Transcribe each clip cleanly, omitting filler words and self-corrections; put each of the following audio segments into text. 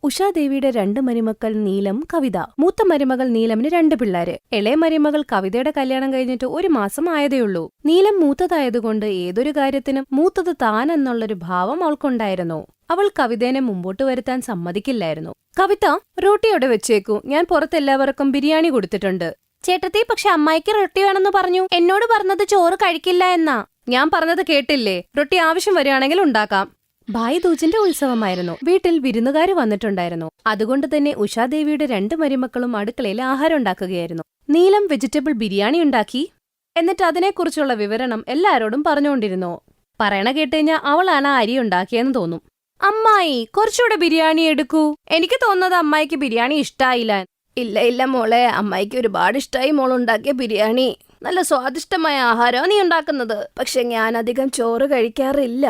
ഉഷാദേവിയുടെ 2 മരുമക്കൾ നീലം, കവിത. മൂത്ത മരുമകൾ നീലമിന് 2 പിള്ളേര്. ഇളയ മരുമകൾ കവിതയുടെ കല്യാണം കഴിഞ്ഞിട്ട് 1 മാസം ആയതേയുള്ളൂ. നീലം മൂത്തതായതുകൊണ്ട് ഏതൊരു കാര്യത്തിനും മൂത്തത് താൻ എന്നുള്ളൊരു ഭാവം അവൾക്കുണ്ടായിരുന്നു. അവൾ കവിതേനെ മുമ്പോട്ട് വരുത്താൻ സമ്മതിക്കില്ലായിരുന്നു. കവിത, റോട്ടിയോടെ വെച്ചേക്കൂ, ഞാൻ പുറത്തെല്ലാവർക്കും ബിരിയാണി കൊടുത്തിട്ടുണ്ട്. ചേട്ടത്തി, പക്ഷെ അമ്മായിക്ക് റൊട്ടി വേണമെന്ന് പറഞ്ഞു. എന്നോട് പറഞ്ഞത് ചോറ് കഴിക്കില്ല എന്നാ. ഞാൻ പറഞ്ഞത് കേട്ടില്ലേ? റൊട്ടി ആവശ്യം വരികയാണെങ്കിൽ ഉണ്ടാക്കാം. ഭായ് ദൂജിന്റെ ഉത്സവമായിരുന്നു. വീട്ടിൽ വിരുന്നുകാര് വന്നിട്ടുണ്ടായിരുന്നു. അതുകൊണ്ട് തന്നെ ഉഷാദേവിയുടെ 2 മരുമക്കളും അടുക്കളയിൽ ആഹാരം ഉണ്ടാക്കുകയായിരുന്നു. നീലം വെജിറ്റബിൾ ബിരിയാണി ഉണ്ടാക്കി. എന്നിട്ട് അതിനെക്കുറിച്ചുള്ള വിവരണം എല്ലാരോടും പറഞ്ഞുകൊണ്ടിരുന്നു. പറയണ കേട്ടുകഴിഞ്ഞാൽ അവളാണ് ആ അരി ഉണ്ടാക്കിയെന്ന് തോന്നും. അമ്മായി, കുറച്ചുകൂടെ ബിരിയാണി എടുക്കൂ. എനിക്ക് തോന്നുന്നത് അമ്മായിക്ക് ബിരിയാണി ഇഷ്ടായില്ല. ഇല്ല മോളെ, അമ്മായിക്ക് ഒരുപാട് ഇഷ്ടായി മോളുണ്ടാക്കിയ ബിരിയാണി. നല്ല സ്വാദിഷ്ടമായ ആഹാരമാണ് നീ ഉണ്ടാക്കുന്നത്. പക്ഷെ ഞാൻ അധികം ചോറ് കഴിക്കാറില്ല.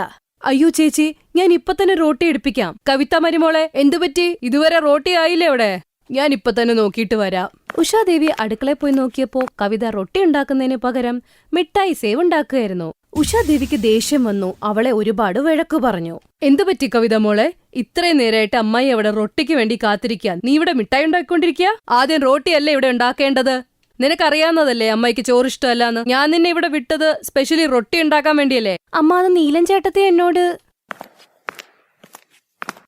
അയ്യോ ചേച്ചി, ഞാൻ ഇപ്പൊ തന്നെ റോട്ടി എടുപ്പിക്കാം. കവിത മരുമോളെ, എന്തുപറ്റി? ഇതുവരെ റോട്ടി ആയില്ലേ അവിടെ? ഞാൻ ഇപ്പൊ തന്നെ നോക്കിയിട്ട് വരാം. ഉഷാദേവി അടുക്കളയിൽ പോയി നോക്കിയപ്പോ കവിത റൊട്ടി ഉണ്ടാക്കുന്നതിന് പകരം മിഠായി സേവ് ഉണ്ടാക്കുകയായിരുന്നു. ഉഷാദേവിക്ക് ദേഷ്യം വന്നു. അവളെ ഒരുപാട് വഴക്കു പറഞ്ഞു. എന്തുപറ്റി കവിത മോളെ? ഇത്രയും നേരമായിട്ട് അമ്മായി അവിടെ റൊട്ടിക്ക് വേണ്ടി കാത്തിരിക്കാൻ, നീ ഇവിടെ മിഠായി ഉണ്ടാക്കിക്കൊണ്ടിരിക്കുക? ആദ്യം റോട്ടിയല്ലേ ഇവിടെ ഉണ്ടാക്കേണ്ടത്? നിനക്കറിയാവുന്നതല്ലേ അമ്മായിക്ക് ചോറ് ഇഷ്ടമല്ലാന്ന്. ഞാൻ നിന്നെ ഇവിടെ വിട്ടത് സ്പെഷ്യലി റൊട്ടി ഉണ്ടാക്കാൻ വേണ്ടിയല്ലേ? അമ്മ, അത് നീലൻ ചേട്ടത്തെ എന്നോട്.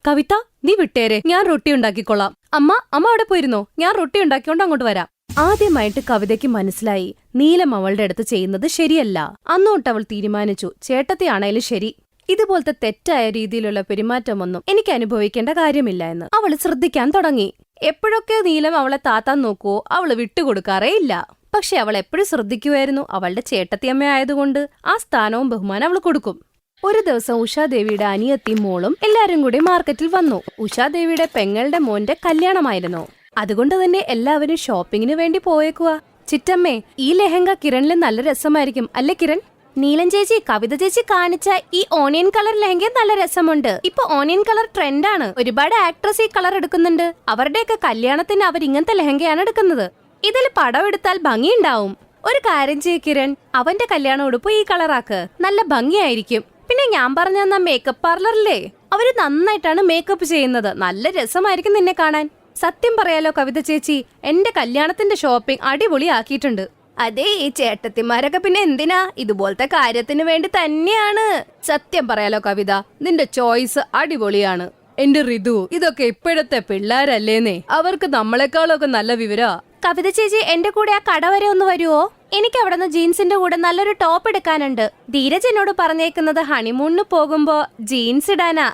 കവിത, നീ വിട്ടേരെ, ഞാൻ റൊട്ടി ഉണ്ടാക്കിക്കൊള്ളാം. അമ്മ അവിടെ പോയിരുന്നോ, ഞാൻ റൊട്ടി ഉണ്ടാക്കിക്കൊണ്ട് അങ്ങോട്ട് വരാം. ആദ്യമായിട്ട് കവിതയ്ക്ക് മനസ്സിലായി നീലം അവളുടെ അടുത്ത് ചെയ്യുന്നത് ശരിയല്ല. അന്നോട്ട് അവൾ തീരുമാനിച്ചു, ചേട്ടത്തെയാണേലും ശരി, ഇതുപോലത്തെ തെറ്റായ രീതിയിലുള്ള പെരുമാറ്റമൊന്നും എനിക്ക് അനുഭവിക്കേണ്ട കാര്യമില്ല എന്ന്. അവൾ ശ്രദ്ധിക്കാൻ തുടങ്ങി. എപ്പോഴൊക്കെ നീലം അവളെ താത്താൻ നോക്കുവോ അവള് വിട്ടുകൊടുക്കാറേ ഇല്ല. പക്ഷെ അവൾ എപ്പോഴും ശ്രദ്ധിക്കുമായിരുന്നു. അവളുടെ ചേട്ടത്തിയമ്മ ആയതുകൊണ്ട് ആ സ്ഥാനവും ബഹുമാനം അവൾ കൊടുക്കും. ഒരു ദിവസം ഉഷാദേവിയുടെ അനിയത്തിയും മോളും എല്ലാരും കൂടി മാർക്കറ്റിൽ വന്നു. ഉഷാദേവിയുടെ പെങ്ങളുടെ മോന്റെ കല്യാണമായിരുന്നു. അതുകൊണ്ട് തന്നെ എല്ലാവരും ഷോപ്പിങ്ങിന് വേണ്ടി പോയേക്കുവാ. ചിറ്റമ്മേ, ഈ ലെഹങ്ക കിരണില് നല്ല രസമായിരിക്കും അല്ലേ കിരൺ? നീലൻ ചേച്ചി, കവിത ചേച്ചി കാണിച്ച ഈ ഓണിയൻ കളർ ലെഹങ്ക നല്ല രസമുണ്ട്. ഇപ്പൊ ഓണിയൻ കളർ ട്രെൻഡാണ്. ഒരുപാട് ആക്ട്രസ് ഈ കളർ എടുക്കുന്നുണ്ട്. അവരുടെയൊക്കെ കല്യാണത്തിന് അവർ ഇങ്ങനത്തെ ലെഹങ്കയാണ് എടുക്കുന്നത്. ഇതിൽ പടം എടുത്താൽ ഭംഗിയുണ്ടാവും. ഒരു കാര്യം ചെയ്യ് കിരൺ, അവന്റെ കല്യാണ ഉടുപ്പ് ഈ കളറാക്ക്, നല്ല ഭംഗിയായിരിക്കും. പിന്നെ ഞാൻ പറഞ്ഞ മേക്കപ്പ് പാർലറില്ലേ, അവര് നന്നായിട്ടാണ് മേക്കപ്പ് ചെയ്യുന്നത്. നല്ല രസമായിരിക്കും നിന്നെ കാണാൻ. സത്യം പറയാലോ കവിത ചേച്ചി, എന്റെ കല്യാണത്തിന്റെ ഷോപ്പിംഗ് അടിപൊളിയാക്കിയിട്ടുണ്ട്. അതെ, ഈ ചേട്ടത്തിമാരൊക്കെ പിന്നെ എന്തിനാ? ഇതുപോലത്തെ കാര്യത്തിന് വേണ്ടി തന്നെയാണ്. സത്യം പറയാലോ കവിത, നിന്റെ ചോയ്സ് അടിപൊളിയാണ്. എന്റെ ഋതു, ഇതൊക്കെ ഇപ്പോഴത്തെ പിള്ളേരല്ലേന്നേ, അവർക്ക് നമ്മളെക്കാളൊക്കെ നല്ല വിവരാ. കവിത ചേച്ചി, എന്റെ കൂടെ ആ കട വരെ ഒന്ന് വരുവോ? എനിക്ക് അവിടെ നിന്ന് ജീൻസിന്റെ കൂടെ നല്ലൊരു ടോപ്പ് എടുക്കാനുണ്ട്. ധീരജ് എന്നോട് പറഞ്ഞേക്കുന്നത് ഹണിമൂണിന് പോകുമ്പോ ജീൻസ് ഇടാനാ.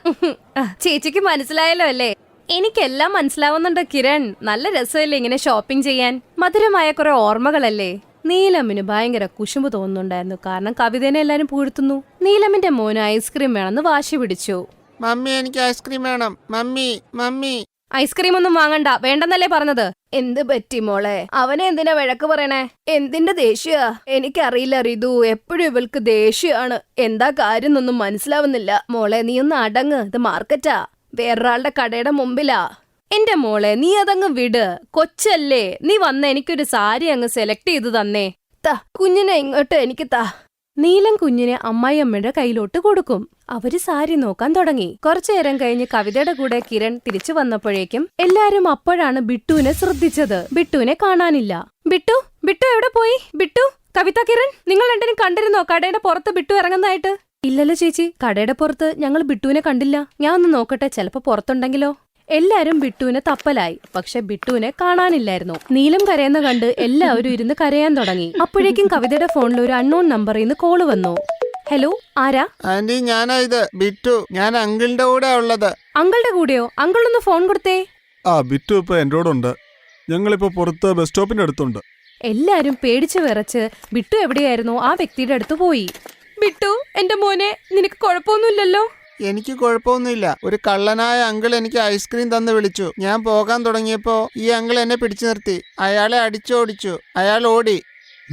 ചേച്ചിക്ക് മനസ്സിലായല്ലോ അല്ലേ? എനിക്കെല്ലാം മനസ്സിലാവുന്നുണ്ട് കിരൺ. നല്ല രസമല്ലേ ഇങ്ങനെ ഷോപ്പിംഗ് ചെയ്യാൻ? മധുരമായ കുറെ ഓർമ്മകളല്ലേ? നീലമിന് ഭയങ്കര കുശുമ്പ് തോന്നുന്നുണ്ടായിരുന്നു. കാരണം കവിതേനെ എല്ലാരും പുകഴ്ത്തുന്നു. നീലമിന്റെ മോന് ഐസ്ക്രീം വേണമെന്ന് വാശി പിടിച്ചു. മമ്മി, എനിക്ക് ഐസ്ക്രീം വേണം. മമ്മി. ഐസ്ക്രീം ഒന്നും വാങ്ങണ്ട, വേണ്ടെന്നല്ലേ പറഞ്ഞത്? എന്ത് പറ്റി മോളെ? അവനെ എന്തിനാ വഴക്ക് പറയണേ? എന്തിന്റെ ദേഷ്യ? എനിക്കറിയില്ല ഋതു, എപ്പോഴും ഇവൾക്ക് ദേഷ്യാണ്. എന്താ കാര്യം എന്നൊന്നും മനസ്സിലാവുന്നില്ല. മോളെ, നീ ഒന്ന് അടങ്ങ്. ഇത് മാർക്കറ്റാ, വേറൊരാളുടെ കടയുടെ മുമ്പിലാ. എന്റെ മോളെ, നീ അതങ്ങ് വിട്. കൊച്ചല്ലേ, നീ വന്ന എനിക്കൊരു സാരി അങ്ങ് സെലക്ട് ചെയ്ത് തന്നേ. കുഞ്ഞിനെ ഇങ്ങോട്ട് എനിക്ക് താ. നീലം കുഞ്ഞിനെ അമ്മായിയമ്മയുടെ കയ്യിലോട്ട് കൊടുക്കും. അവര് സാരി നോക്കാൻ തുടങ്ങി. കുറച്ചുനേരം കഴിഞ്ഞ് കവിതയുടെ കൂടെ കിരൺ തിരിച്ചു വന്നപ്പോഴേക്കും എല്ലാരും അപ്പോഴാണ് ബിട്ടുവിനെ ശ്രദ്ധിച്ചത്. ബിട്ടുവിനെ കാണാനില്ല. ബിട്ടു എവിടെ പോയി? ബിട്ടു, കവിത, കിരൺ, നിങ്ങൾ രണ്ടിനും കണ്ടിരുന്നോ കടയുടെ പുറത്ത് ബിട്ടു ഇറങ്ങുന്നതായിട്ട്? ഇല്ലല്ലോ ചേച്ചി, കടയുടെ പുറത്ത് ഞങ്ങൾ ബിട്ടുവിനെ കണ്ടില്ല. ഞാൻ ഒന്ന് നോക്കട്ടെ, ചിലപ്പോ പുറത്തുണ്ടെങ്കിലോ. എല്ലാരും ബിട്ടുവിനെ തപ്പലായി. പക്ഷെ ബിട്ടുവിനെ കാണാനില്ലായിരുന്നു. നീലം കരയുന്ന കണ്ട് എല്ലാവരും ഇരുന്ന് കരയാൻ തുടങ്ങി. അപ്പോഴേക്കും കവിതയുടെ ഫോണിൽ ഒരു അൺനോൺ നമ്പറിൽ നിന്ന് കോള് വന്നു. ഹലോ, ആരാ? ആന്റി, ഞാനാ ഇത് ബിറ്റു. ഞാൻ അങ്കിളിന്റെ കൂടെ ഉള്ളത്. അങ്കിളുടെ കൂടെയോ? അങ്കിൾ ഒന്ന് ഫോൺ കൊടുത്തേ. ബിറ്റു ഇപ്പൊ എന്നോടുണ്ട്. ഞങ്ങളിപ്പോ പുറത്ത് ബസ് സ്റ്റോപ്പിന്റെ അടുത്തുണ്ട്. എല്ലാരും പേടിച്ചു വിറച്ച് ബിട്ടു എവിടെയായിരുന്നോ ആ വ്യക്തിയുടെ അടുത്ത് പോയി. ബിട്ടു, എന്റെ മോനെ, നിനക്ക് കുഴപ്പമൊന്നുമില്ലല്ലോ? എനിക്ക് കുഴപ്പമൊന്നുമില്ല. ഒരു കള്ളനായ അങ്കിൾ എനിക്ക് ഐസ്ക്രീം തന്ന് വിളിച്ചു. ഞാൻ പോകാൻ തുടങ്ങിയപ്പോ ഈ അങ്കിൾ എന്നെ പിടിച്ചു നിർത്തി. അയാളെ അടിച്ചോടിച്ചു. അയാൾ ഓടി.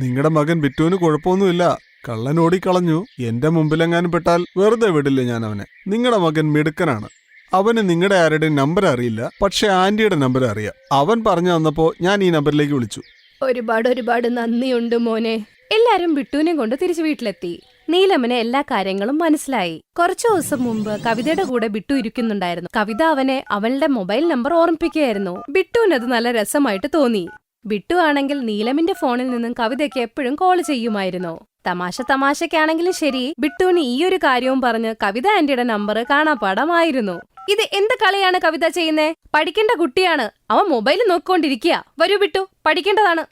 നിങ്ങളുടെ മകൻ ബിറ്റുവിന് കുഴപ്പമൊന്നുമില്ല. കള്ളൻ ഓടിക്കളഞ്ഞു. എന്റെ മുമ്പിലെങ്ങാനും പെട്ടാൽ വെറുതെ വിടില്ല ഞാൻ അവനെ. നിങ്ങളുടെ മകൻ മിടുക്കനാണ്. അവന് നിങ്ങളുടെ ആരുടെയും നമ്പർ അറിയില്ല, പക്ഷെ ആന്റിയുടെ നമ്പർ അറിയാം. അവൻ പറഞ്ഞു തന്നപ്പോ ഞാൻ ഈ നമ്പറിലേക്ക് വിളിച്ചു. ഒരുപാട് നന്ദിയുണ്ട് മോനെ. എല്ലാരും ബിട്ടുവിനെ കൊണ്ട് തിരിച്ചു വീട്ടിലെത്തി. നീലമിന് എല്ലാ കാര്യങ്ങളും മനസ്സിലായി. കുറച്ചു ദിവസം മുമ്പ് കവിതയുടെ കൂടെ ബിട്ടു ഇരിക്കുന്നുണ്ടായിരുന്നു. കവിത അവനെ അവളുടെ മൊബൈൽ നമ്പർ ഓർമ്മിപ്പിക്കുകയായിരുന്നു. ബിട്ടുവിനത് നല്ല രസമായിട്ട് തോന്നി. ബിട്ടു ആണെങ്കിൽ നീലമിന്റെ ഫോണിൽ നിന്നും കവിതയ്ക്ക് എപ്പോഴും കോൾ ചെയ്യുമായിരുന്നു. തമാശക്കാണെങ്കിലും ശരി, ബിട്ടുവിന് ഈ ഒരു കാര്യവും പറഞ്ഞ് കവിത ആന്റിയുടെ നമ്പർ കാണാപ്പാടമായിരുന്നു. ഇത് എന്ത് കളിയാണ് കവിത ചെയ്യുന്നേ? പഠിക്കേണ്ട കുട്ടിയാണ്, അവൻ മൊബൈൽ നോക്കിക്കൊണ്ടിരിക്കുക. വരൂ ബിട്ടു, പഠിക്കേണ്ടതാണ്.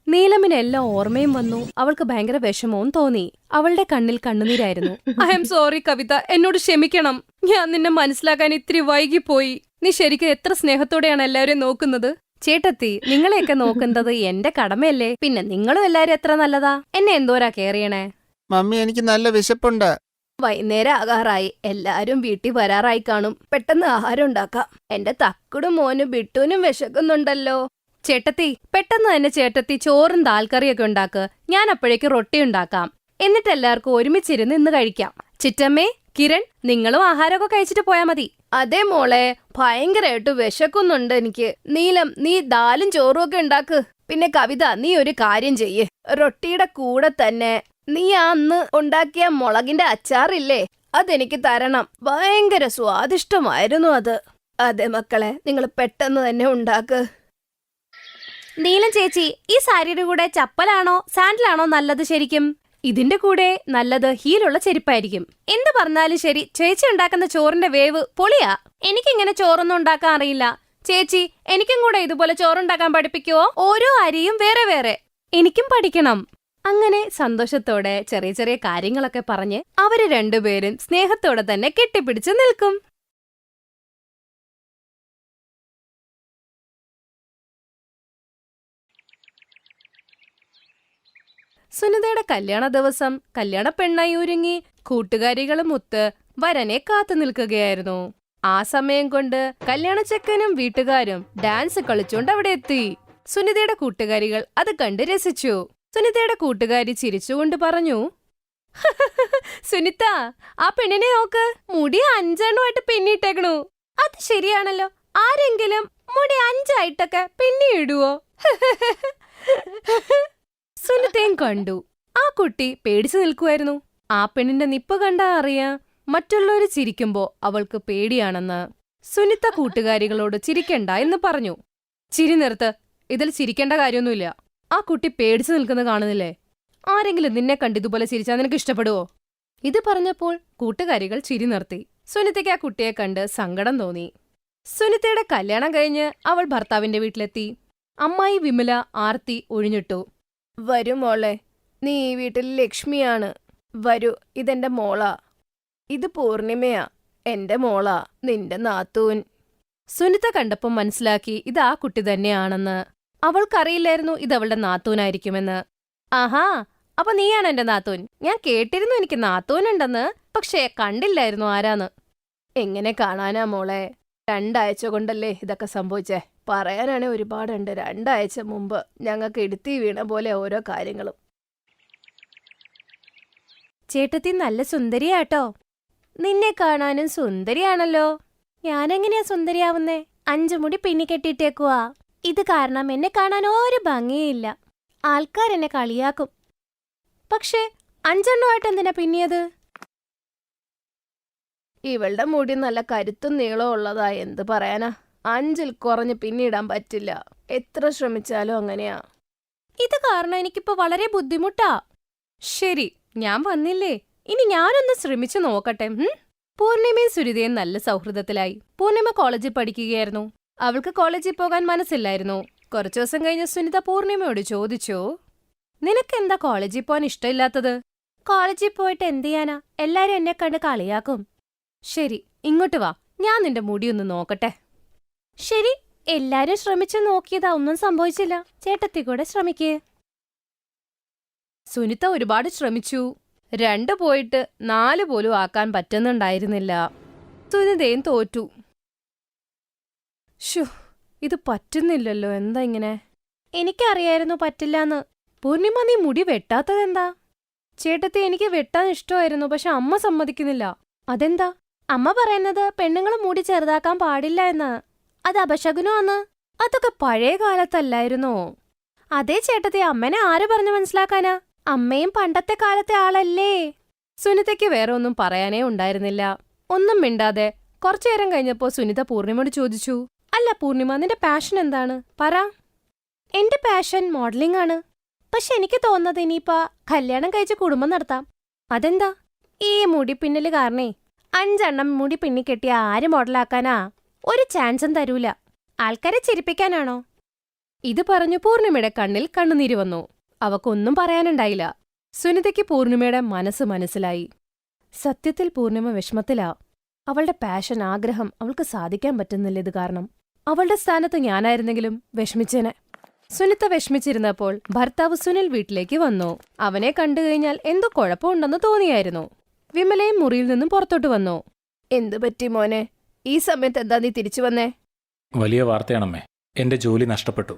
നീലമിന് എല്ലാം ഓർമ്മയും വന്നു. അവൾക്ക് ഭയങ്കര വിഷമവും തോന്നി. അവളുടെ കണ്ണിൽ കണ്ണുനീരായിരുന്നു. ഐ എം സോറി കവിത, എന്നോട് ക്ഷമിക്കണം. ഞാൻ നിന്നെ മനസ്സിലാക്കാൻ ഇത്തിരി വൈകിപ്പോയി. നീ ശരിക്കും എത്ര സ്നേഹത്തോടെയാണ് എല്ലാവരെയും നോക്കുന്നത്. ചേട്ടത്തി, നിങ്ങളെയൊക്കെ നോക്കുന്നത് എന്റെ കടമയല്ലേ? പിന്നെ നിങ്ങളും എല്ലാരും എത്ര നല്ലതാ. എന്നെ എന്തോരാ കെയറിയണേ. മമ്മി, എനിക്ക് നല്ല വിശപ്പുണ്ട്. വൈകുന്നേരം ആകാറായി. എല്ലാരും വീട്ടിൽ വരാറായി കാണും. പെട്ടെന്ന് ആഹാരം ഉണ്ടാക്കാം. എന്റെ തക്കുടും മോനും ബിട്ടുവിനും വിശക്കുന്നുണ്ടല്ലോ. ചേട്ടത്തി, പെട്ടെന്ന് തന്നെ ചേട്ടത്തി ചോറും ദാൽക്കറിയൊക്കെ ഉണ്ടാക്ക്. ഞാൻ അപ്പോഴേക്ക് റൊട്ടി ഉണ്ടാക്കാം. എന്നിട്ട് എല്ലാവർക്കും ഒരുമിച്ചിരുന്ന് ഇന്ന് കഴിക്കാം. ചിറ്റമ്മേ, കിരൺ, നിങ്ങളും ആഹാരമൊക്കെ കഴിച്ചിട്ട് പോയാ മതി. അതെ മോളെ, ഭയങ്കരമായിട്ട് വിശക്കുന്നുണ്ട് എനിക്ക്. നീലം, നീ ദാലും ചോറും ഒക്കെ ഉണ്ടാക്ക്. പിന്നെ കവിത, നീ ഒരു കാര്യം ചെയ്യ്. റൊട്ടിയുടെ കൂടെ തന്നെ നീ അന്ന് ഉണ്ടാക്കിയ മുളകിന്റെ അച്ചാറില്ലേ, അതെനിക്ക് തരണം. ഭയങ്കര സ്വാദിഷ്ടമായിരുന്നു അത്. അതെ മക്കളെ, നിങ്ങൾ പെട്ടെന്ന് തന്നെ ഉണ്ടാക്ക്. നീലം ചേച്ചി, ഈ സാരിയുടെ കൂടെ ചപ്പലാണോ സാൻഡലാണോ നല്ലത് ശരിക്കും? ഇതിന്റെ കൂടെ നല്ലത് ഹീലുള്ള ചെരുപ്പായിരിക്കും. എന്ത് പറഞ്ഞാലും ശരി, ചേച്ചി ഉണ്ടാക്കുന്ന ചോറിന്റെ വേവ് പൊളിയാ. എനിക്കിങ്ങനെ ചോറൊന്നും ഉണ്ടാക്കാൻ അറിയില്ല. ചേച്ചി, എനിക്കും കൂടെ ഇതുപോലെ ചോറുണ്ടാക്കാൻ പഠിപ്പിക്കുവോ? ഓരോ അരിയും വേറെ വേറെ. എനിക്കും പഠിക്കണം. അങ്ങനെ സന്തോഷത്തോടെ ചെറിയ ചെറിയ കാര്യങ്ങളൊക്കെ പറഞ്ഞ് അവര് രണ്ടുപേരും സ്നേഹത്തോടെ തന്നെ കെട്ടിപ്പിടിച്ച് നിൽക്കും. സുനിതയുടെ കല്യാണ ദിവസം കല്യാണ പെണ്ണായി ഒരുങ്ങി കൂട്ടുകാരികളും ഒത്ത് വരനെ കാത്തു നിൽക്കുകയായിരുന്നു. ആ സമയം കൊണ്ട് കല്യാണച്ചക്കനും വീട്ടുകാരും ഡാൻസ് കളിച്ചുകൊണ്ട് അവിടെ എത്തി. സുനിതയുടെ കൂട്ടുകാരികൾ അത് കണ്ട് രസിച്ചു. സുനിതയുടെ കൂട്ടുകാരി ചിരിച്ചുകൊണ്ട് പറഞ്ഞു, സുനിത, ആ പെണ്ണിനെ നോക്ക്, മുടി 5 എണ്ണമായിട്ട് പിന്നിട്ടേക്കണു. അത് ശരിയാണല്ലോ, ആരെങ്കിലും മുടി 5 ആയിട്ടൊക്കെ പിന്നിടുവോ? സുനിതയും കണ്ടു. ആ കുട്ടി പേടിച്ചു നിൽക്കുമായിരുന്നു. ആ പെണ്ണിന്റെ നിപ്പ് കണ്ടാ അറിയാം മറ്റുള്ളവര് ചിരിക്കുമ്പോ അവൾക്ക് പേടിയാണെന്ന്. സുനിത കൂട്ടുകാരികളോട് ചിരിക്കണ്ട എന്ന് പറഞ്ഞു. ചിരി നിർത്ത്, ഇതിൽ ചിരിക്കേണ്ട കാര്യമൊന്നുമില്ല. ആ കുട്ടി പേടിച്ചു നിൽക്കുന്നത് കാണുന്നില്ലേ? ആരെങ്കിലും നിന്നെ കണ്ട് ഇതുപോലെ ചിരിച്ചാൽ നിനക്ക് ഇഷ്ടപ്പെടുവോ? ഇത് പറഞ്ഞപ്പോൾ കൂട്ടുകാരികൾ ചിരി നിർത്തി. സുനിതയ്ക്ക് ആ കുട്ടിയെ കണ്ട് സങ്കടം തോന്നി. സുനിതയുടെ കല്യാണം കഴിഞ്ഞ് അവൾ ഭർത്താവിന്റെ വീട്ടിലെത്തി. അമ്മായി വിമല ആർത്തി ഒഴിഞ്ഞിട്ടു. വരൂ മോളെ, നീ ഈ വീട്ടിൽ ലക്ഷ്മിയാണ്. വരൂ, ഇതെന്റെ മോളാ. ഇത് പൂർണിമയാ, എന്റെ മോളാ, നിന്റെ നാത്തൂൻ. സുനിത കണ്ടപ്പം മനസ്സിലാക്കി ഇത് ആ കുട്ടി തന്നെയാണെന്ന്. അവൾക്കറിയില്ലായിരുന്നു ഇതവളുടെ നാത്തൂനായിരിക്കുമെന്ന്. ആഹാ, അപ്പൊ നീയാണ് എന്റെ നാത്തൂൻ. ഞാൻ കേട്ടിരുന്നു എനിക്ക് നാത്തൂനുണ്ടെന്ന്, പക്ഷേ കണ്ടില്ലായിരുന്നു ആരാന്ന്. എങ്ങനെ കാണാനാ മോളെ? 2 ആഴ്ച കൊണ്ടല്ലേ ഇതൊക്കെ സംഭവിച്ചേ? പറയാനാണെ ഒരുപാടുണ്ട്. 2 ആഴ്ച മുമ്പ് ഞങ്ങൾക്ക് ഇടുത്തി വീണ പോലെ ഓരോ കാര്യങ്ങളും. ചേട്ടത്തി നല്ല സുന്ദരിയാട്ടോ. നിന്നെ കാണാനും സുന്ദരിയാണല്ലോ. ഞാനെങ്ങനെയാ സുന്ദരിയാവുന്നേ? 5 മുടി പിന്നി കെട്ടിയിട്ടേക്കുവാ. ഇത് കാരണം എന്നെ കാണാൻ ഒരു ഭംഗിയില്ല. ആൾക്കാരെന്നെ കളിയാക്കും. പക്ഷേ 5 എണ്ണമായിട്ട് എന്തിനാ പിന്നിയത്? ഇവളുടെ മുടി നല്ല കരുത്തും നീളവും ഉള്ളതാ. എന്ത് പറയാനാ, 5-ൽ കുറഞ്ഞ് പിന്നിടാൻ പറ്റില്ല. എത്ര ശ്രമിച്ചാലും അങ്ങനെയാ. ഇത് കാരണം എനിക്കിപ്പോ വളരെ ബുദ്ധിമുട്ടാ. ശരി, ഞാൻ വന്നില്ലേ, ഇനി ഞാനൊന്ന് ശ്രമിച്ചു നോക്കട്ടെ. പൂർണിമയും സുനിതയും നല്ല സൗഹൃദത്തിലായി. പൂർണിമ കോളേജിൽ പഠിക്കുകയായിരുന്നു. അവൾക്ക് കോളേജിൽ പോകാൻ മനസ്സില്ലായിരുന്നു. കുറച്ചു ദിവസം കഴിഞ്ഞ് സുനിത പൂർണിമയോട് ചോദിച്ചു, നിനക്കെന്താ കോളേജിൽ പോകാൻ ഇഷ്ടമില്ലാത്തത്? കോളേജിൽ പോയിട്ട് എന്ത് ചെയ്യാനാ? എല്ലാരും എന്നെ കണ്ട് കളിയാക്കും. ശരി, ഇങ്ങോട്ട് വാ, ഞാൻ നിന്റെ മുടിയൊന്ന് നോക്കട്ടെ. ശരി, എല്ലാരും ശ്രമിച്ചു നോക്കിയതാ, ഒന്നും സംഭവിച്ചില്ല. ചേട്ടത്തി കൂടെ ശ്രമിക്കേ. സുനിത ഒരുപാട് ശ്രമിച്ചു. 2 പോയിട്ട് 4 പോലും ആക്കാൻ പറ്റുന്നുണ്ടായിരുന്നില്ല. സുനിതയും തോറ്റു. ഷോ, ഇത് പറ്റുന്നില്ലല്ലോ, എന്താ ഇങ്ങനെ? എനിക്കറിയായിരുന്നു പറ്റില്ലാന്ന്. പൂർണിമ, നീ മുടി വെട്ടാത്തതെന്താ? ചേട്ടത്തി, എനിക്ക് വെട്ടാൻ ഇഷ്ടമായിരുന്നു, പക്ഷെ അമ്മ സമ്മതിക്കുന്നില്ല. അതെന്താ? അമ്മ പറയുന്നത് പെണ്ണുങ്ങൾ മുടി ചെറുതാക്കാൻ പാടില്ല എന്ന്. അത് അപശകുനമാന്ന്. അതൊക്കെ പഴയ കാലത്തല്ലായിരുന്നോ? അതേ ചേട്ടത്തി, അമ്മനെ ആര് പറഞ്ഞു മനസ്സിലാക്കാനാ? അമ്മയും പണ്ടത്തെ കാലത്തെ ആളല്ലേ. സുനിതയ്ക്ക് വേറെ ഒന്നും പറയാനേ ഉണ്ടായിരുന്നില്ല. ഒന്നും മിണ്ടാതെ കുറച്ചുനേരം കഴിഞ്ഞപ്പോ സുനിത പൂർണിമയോട് ചോദിച്ചു, അല്ല പൂർണിമ, നിന്റെ പാഷൻ എന്താണ്? പറ. എന്റെ പാഷൻ മോഡലിംഗ് ആണ്. പക്ഷെ എനിക്ക് തോന്നുന്നത് ഇനിയിപ്പോ കല്യാണം കഴിച്ച് കുടുംബം നടത്താം. അതെന്താ? ഈ മുടി പിന്നല് കാരണേ 5 മുടി പിന്നിക്കെട്ടിയ ആര് മോഡലാക്കാനാ? ഒരു ചാൻസും തരൂല. ആൾക്കാരെ ചിരിപ്പിക്കാനാണോ? ഇത് പറഞ്ഞു പൂർണിമയുടെ കണ്ണിൽ കണ്ണുനീര് വന്നു. അവക്കൊന്നും പറയാനുണ്ടായില്ല. സുനിതയ്ക്ക് പൂർണിമയുടെ മനസ്സ് മനസ്സിലായി. സത്യത്തിൽ പൂർണിമ വിഷമത്തിലാ. അവളുടെ പാഷൻ, ആഗ്രഹം അവൾക്ക് സാധിക്കാൻ പറ്റുന്നില്ല. ഇത് കാരണം അവളുടെ സ്ഥാനത്ത് ഞാനായിരുന്നെങ്കിലും വിഷമിച്ചേനെ. സുനിത വിഷമിച്ചിരുന്നപ്പോൾ ഭർത്താവ് സുനിൽ വീട്ടിലേക്ക് വന്നു. അവനെ കണ്ടുകഴിഞ്ഞാൽ എന്തോ കുഴപ്പമുണ്ടെന്ന് തോന്നിയായിരുന്നു. വിമലയും മുറിയിൽ നിന്നും പുറത്തോട്ട് വന്നു. എന്തു പറ്റി മോനെ? ഈ സമയത്ത് എന്താ നീ തിരിച്ചു വന്നേ? വലിയ വാർത്തയാണമ്മേ, എന്റെ ജോലി നഷ്ടപ്പെട്ടു.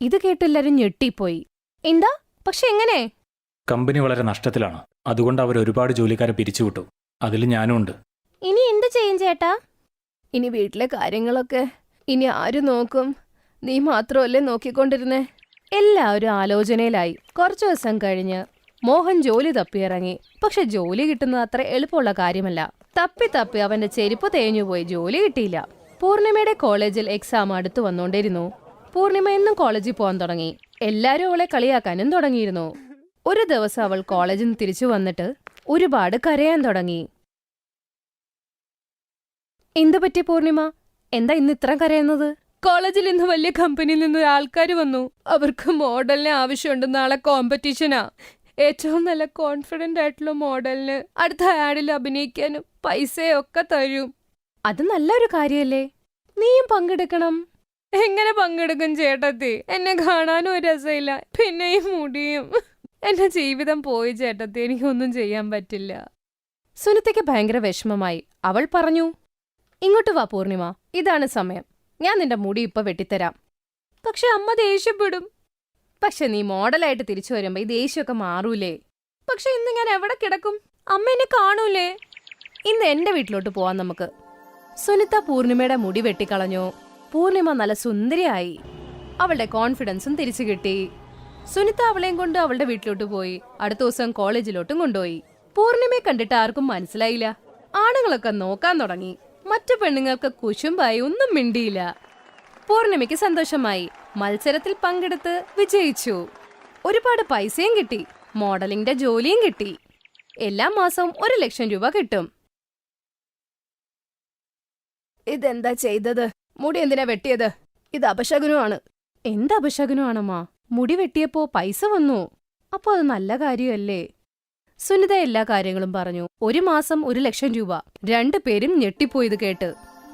ഇത് കേട്ടെല്ലാരും ഞെട്ടിപ്പോയി. എന്താ? പക്ഷെ എങ്ങനെ? കമ്പനി വളരെ നഷ്ടത്തിലാണ്. അതുകൊണ്ട് അവർ ഒരുപാട് ജോലിക്കാരെ പിരിച്ചുവിട്ടു. അതിൽ ഞാനും ഉണ്ട്. ഇനി എന്ത് ചെയ്യും ചേട്ടാ? ഇനി വീട്ടിലെ കാര്യങ്ങളൊക്കെ ഇനി ആര് നോക്കും? നീ മാത്രമല്ലേ നോക്കിക്കൊണ്ടിരുന്നേ? എല്ലാവരും ആലോചനയിലായി. കുറച്ചു ദിവസം കഴിഞ്ഞ് മോഹൻ ജോലി തപ്പിയിറങ്ങി. പക്ഷെ ജോലി കിട്ടുന്നത് അത്ര എളുപ്പമുള്ള കാര്യമല്ല. തപ്പി അവന്റെ ചെരുപ്പ് തേഞ്ഞുപോയി. ജോലി കിട്ടിയില്ല. പൂർണിമയുടെ കോളേജിൽ എക്സാം അടുത്തു വന്നോണ്ടിരുന്നു. പൂർണിമ എന്നും കോളേജിൽ പോകാൻ തുടങ്ങി. എല്ലാരും അവളെ കളിയാക്കാനും തുടങ്ങിയിരുന്നു. ഒരു ദിവസം അവൾ കോളേജിൽ നിന്ന് തിരിച്ചു വന്നിട്ട് ഒരുപാട് കരയാൻ തുടങ്ങി. എന്തു പറ്റി പൂർണിമ? എന്താ ഇന്ന് ഇത്ര കരയുന്നത്? കോളേജിൽ ഇന്ന് വലിയ കമ്പനിയിൽ നിന്ന് ആൾക്കാർ വന്നു. അവർക്ക് മോഡലിന് ആവശ്യമുണ്ട്. നാളെ കോമ്പറ്റീഷനാ. ഏറ്റവും നല്ല കോൺഫിഡന്റ് ആയിട്ടുള്ള മോഡലിന് അടുത്ത ആഡിൽ അഭിനയിക്കാനും പൈസയൊക്കെ തരും. അത് നല്ലൊരു കാര്യല്ലേ? നീയും പങ്കെടുക്കണം. എങ്ങനെ പങ്കെടുക്കും ചേട്ടത്തി? എന്നെ കാണാനും ഒരു രസമില്ല. പിന്നെ ഈ മുടിയും. എന്റെ ജീവിതം പോയി ചേട്ടത്തി. എനിക്കൊന്നും ചെയ്യാൻ പറ്റില്ല. സുനിതയ്ക്ക് ഭയങ്കര വിഷമമായി. അവൾ പറഞ്ഞു, ഇങ്ങോട്ട് വാ പൂർണിമ, ഇതാണ് സമയം. ഞാൻ നിന്റെ മുടി ഇപ്പൊ വെട്ടിത്തരാം. പക്ഷെ അമ്മ ദേഷ്യപ്പെടും. പക്ഷെ നീ മോഡലായിട്ട് തിരിച്ചു വരുമ്പോ ഈ ദേഷ്യമൊക്കെ മാറൂലേ? പക്ഷെ ഇന്ന് ഞാൻ എവിടെ കിടക്കും? അമ്മ എന്നെ കാണൂലേ? ഇന്ന് എന്റെ വീട്ടിലോട്ട് പോവാം നമുക്ക്. സുനിത പൂർണിമയുടെ മുടി വെട്ടിക്കളഞ്ഞു. പൂർണിമ നല്ല സുന്ദരിയായി. അവളുടെ കോൺഫിഡൻസും തിരിച്ചു കിട്ടി. സുനിത അവളെയും കൊണ്ട് അവളുടെ വീട്ടിലോട്ട് പോയി. അടുത്ത ദിവസം കോളേജിലോട്ടും കൊണ്ടുപോയി. പൂർണിമയെ കണ്ടിട്ട് ആർക്കും മനസ്സിലായില്ല. ആണുങ്ങളൊക്കെ നോക്കാൻ തുടങ്ങി. മറ്റു പെണ്ണുങ്ങൾക്ക് കുശുമ്പായി ഒന്നും മിണ്ടിയില്ല. പൂർണിമയ്ക്ക് സന്തോഷമായി. മത്സരത്തിൽ പങ്കെടുത്ത് വിജയിച്ചു. ഒരുപാട് പൈസയും കിട്ടി. മോഡലിംഗിന്റെ ജോലിയും കിട്ടി. എല്ലാ മാസവും 1 ലക്ഷം രൂപ കിട്ടും. ഇതെന്താ ചെയ്തത്? മുടി എന്തിനാ വെട്ടിയത്? ഇത് അപശകുനമാണ്. എന്ത് അപശകുനമാണമ്മാ? മുടി വെട്ടിയപ്പോ പൈസ വന്നു. അപ്പൊ അത് നല്ല കാര്യമല്ലേ? സുനിത എല്ലാ കാര്യങ്ങളും പറഞ്ഞു. 1 മാസം 1 ലക്ഷം രൂപ. 2 പേരും ഞെട്ടിപ്പോയത് കേട്ട്.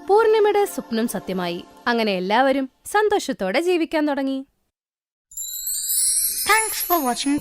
പൂർണിമയുടെ സ്വപ്നം സത്യമായി. അങ്ങനെ എല്ലാവരും സന്തോഷത്തോടെ ജീവിക്കാൻ തുടങ്ങി. Thanks for watching.